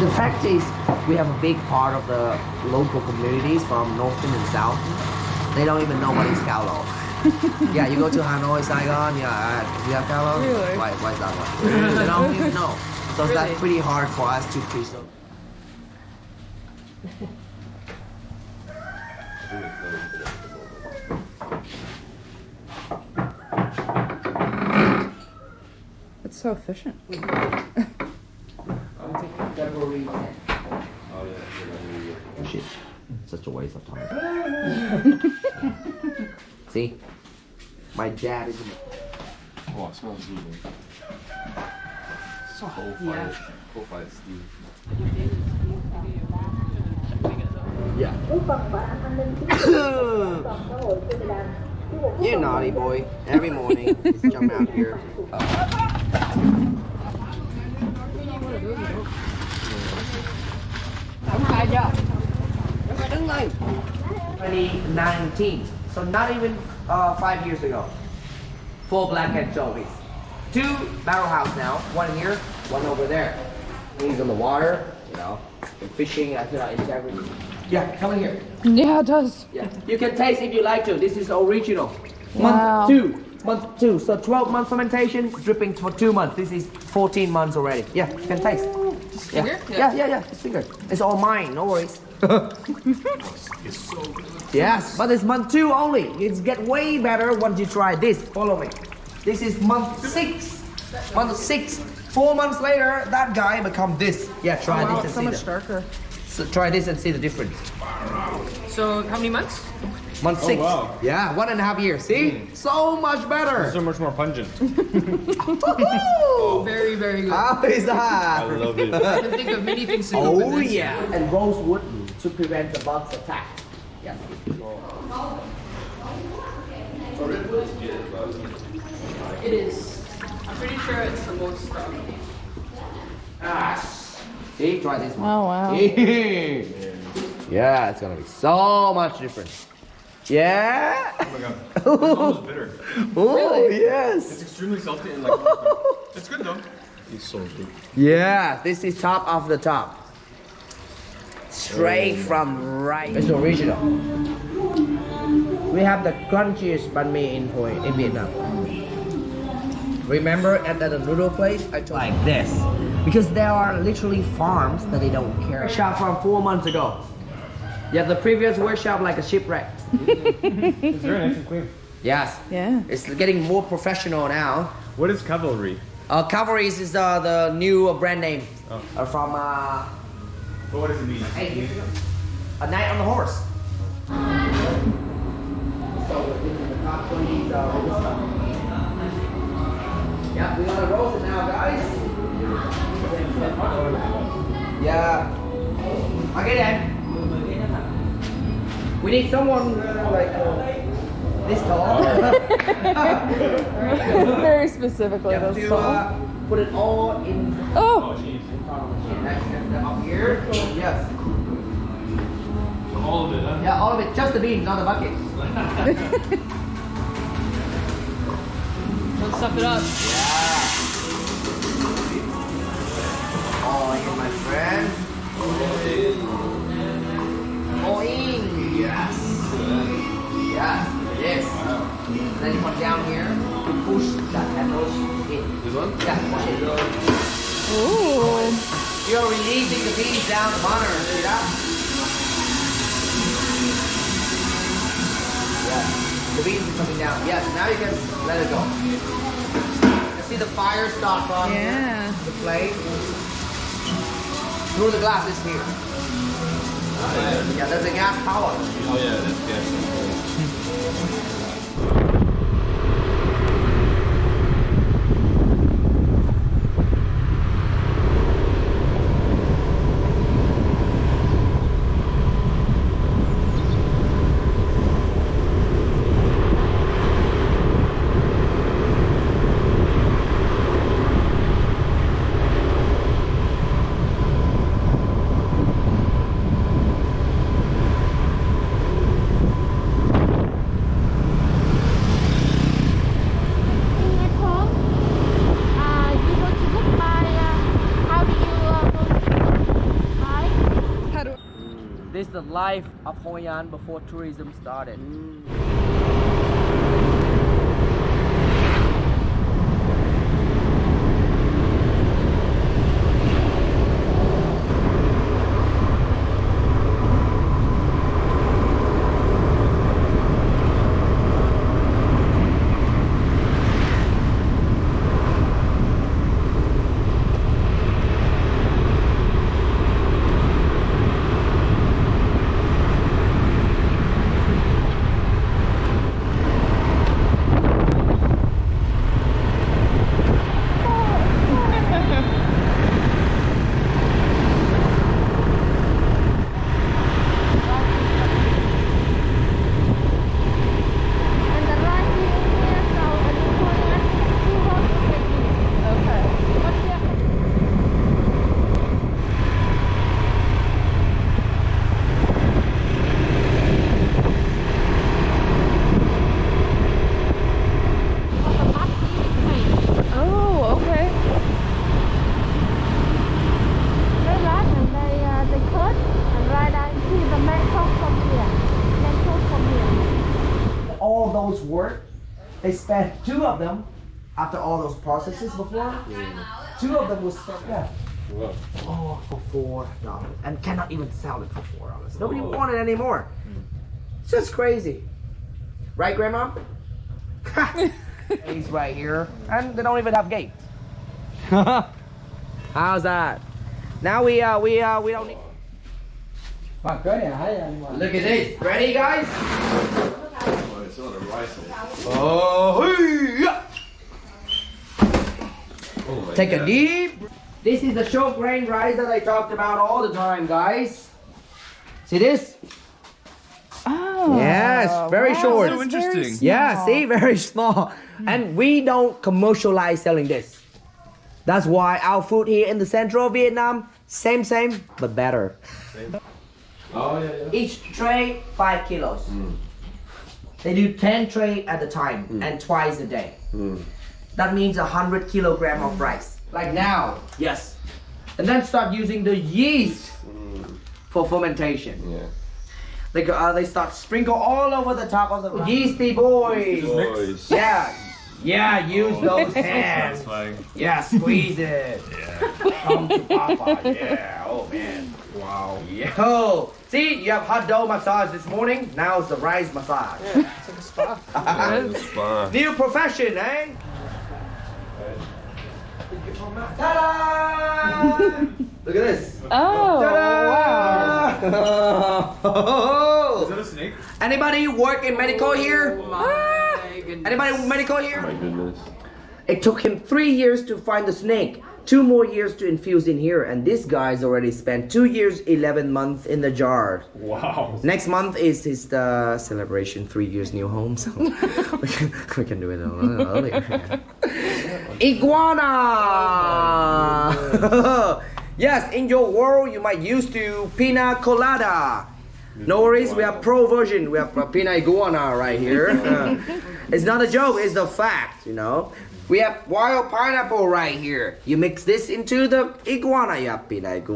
The fact is, we have a big part of the local communities from northern and south. They don't even know what is Cau Lau. Yeah, you go to Hanoi, Saigon, yeah, you have Cau Lau? Really? Why is that one? They don't even know. So Really? that's pretty hard for us to preserve. It's so efficient. February 10th. Oh shit, such a waste of time. See? My dad is in the... Oh, it smells good, man. So coal-fired stew. Yeah. You naughty boy. Every morning, he's jump out here. 2019. So not even 5 years ago. 4 black anchovies. 2 barrel house now. 1 here, 1 over there. He's on the water, you know, and fishing at integrity. Yeah, come in here. Yeah, it does. Yeah, you can taste if you like to. This is original. Wow. Month 2. So 12 month fermentation, dripping for 2 months. This is 14 months already. Yeah, you can taste. Finger? Yeah. Just finger. It's all mine. No worries. It's so good. Yes, but it's month 2 only. It's get way better once you try this. Follow me. This is month 6. Month 6. 4 months later, that guy become this. Yeah, try Wow, this it's and so see much darker. So try this and see the difference. So how many months? Month 6. wow. Yeah, 1.5 years. See? So much better. So much more pungent. Woohoo! Very, very good. How is I that? love it. I can think of many things to do Oh with this. yeah, and rosewood to prevent the bugs attack. Yeah. It is. I'm pretty sure it's the most. See, try this one. Oh wow. Yeah, it's gonna be so much different. Yeah. Oh my god. It's almost bitter. Oh Really? yes. It's extremely salty and like. It's good though. It's so good. Yeah, this is top of the top. Straight from right. It's original. We have the crunchiest banh mi in Vietnam. Remember at the noodle place? I told like this. Because there are literally farms that they don't care. Shop from 4 months ago. Yeah, the previous workshop like a shipwreck. It's very nice and clean. Yes. Yeah. It's getting more professional now. What is cavalry? Cavalries is the new brand name from But what does it mean? 8 years ago. A night on the horse. So this is the top 20 stuff. Yeah, we're gonna roast it now, guys. Yeah. Okay then. We need someone like this tall. Very specifically, Yeah, those to tall. put it all in Oh! next step up here. Yes. All of it, huh? Yeah, all of it. Just the beans, not the bucket. Don't stuff it up. Yeah. All in, my friend. All in. Yes. Yes. Yes. Then you put down here. Push that handle in. This one? Yeah, push it. Ooh. You're releasing the beans down the monitor. See that? Yeah. The beans are coming down. Yes. Now you can let it go. You see the fire start from Yeah. the flame. Through the glasses here. Yeah, there's a gas power. Oh yeah, that's good. the life of Hoi An before tourism started. And the right here, so in Hoi An, 200 meters. Okay. What's the Oh, okay. They ride and they cut and ride down to the main coast from here. Main coast from here. All those work, they spent 2 of them after all those processes before. 2 of them was spent for $4 and cannot even sell it for $4. Nobody want it anymore. It's just crazy, right, Grandma? He's right here, and they don't even have gates. How's that? Now we don't need. Look at this. Ready, guys? Oh, it's all the rice. Oh, Oh my take a God. deep. This is the short grain rice that I talked about all the time, guys. See this? Oh. Yes, very short. So interesting. Yeah, see, very small. And we don't commercialize selling this. That's why our food here in the central Vietnam, same, but better. Oh yeah. Each tray, 5 kilos. They do 10 tray at a time and twice a day. That means 100 kilogram of rice. Like now, yes. And then start using the yeast for fermentation. Yeah. They start sprinkle all over the top of the rice. Yeasty boys. Boys. Yeah, use those hands. Yeah, squeeze it. Yeah. Come to Papa. Yeah. Oh man. Wow. Yo. See, you have hot dough massage this morning. Now it's the rice massage. It's like a spa. It's fun. New profession, eh? Ta-da! Look at this. Oh, wow. Ta-da! Is that a snake? Anybody work in medical here? My goodness. Anybody medical here? My goodness. It took him 3 years to find the snake, 2 more years to infuse in here, and this guy's already spent 2 years, 11 months in the jar. Wow. Next month is his celebration, 3 years new home, so we can do it a little earlier. Iguana! Yes, in your world you might used to pina colada. No worries, we have pro version. We have pina iguana right here. It's not a joke, it's the fact, you know. We have wild pineapple right here. You mix this into the iguana, you have pina iguana.